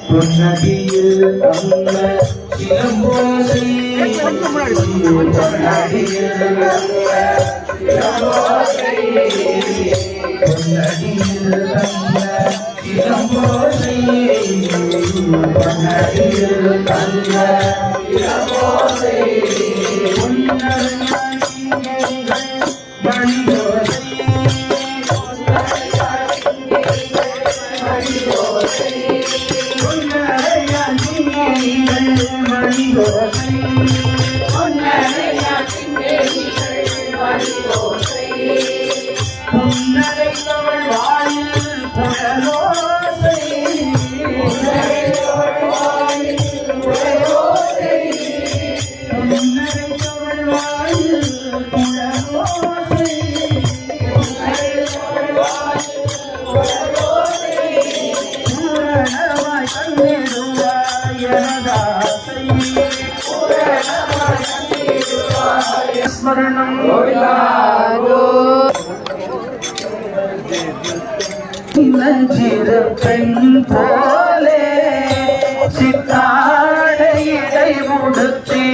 பொன்னடியில் அம்ம சிலம்போசை பொன்னடியில் அம்ம சிலம்போசை பொன்னடியில் அம்ம சிலம்போசை பொன்னடியில் அம்ம சிலம்போசை பெண் போலே சித்தாடையிடை முடுத்தி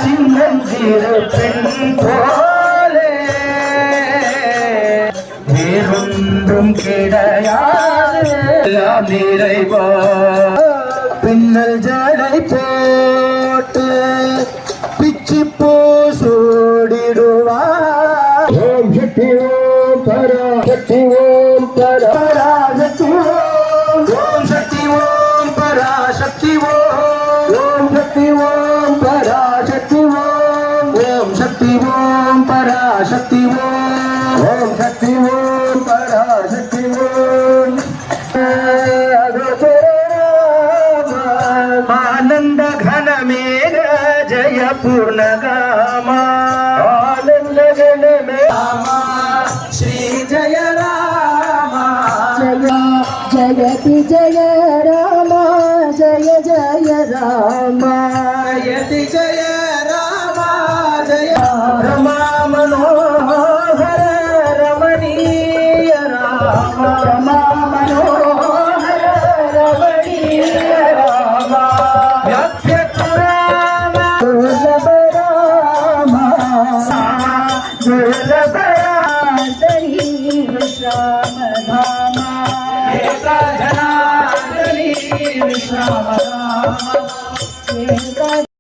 சின்னஞ்சிறு பெண் போலே வேறொன்றும் கிடையாது நிறைவா பின்னல் ஜடை போட்டு பிச்சி பூ சூடிடுவார் ஓம் சக்தி ஓம் பராசக்தி ஓம் பராசக்தி ஓம் சக்தி ஓம் பராசக்தி ஓம் சக்தி ஓம் பராசக்தி ஓம் சக்தி ஓம் பராசக்தி ஓம் சக்தி ஓம் பராசக்தி ஓம் आनंद घन मेघ जय पूर्णगामा आनंद घन में रामा श्री जय रामा जयति जय रामा जय जय रामा जयति जय रामा जय रमा मनोहर रमणीय रामा रमा मनोहर रमणीय रामा विश्राम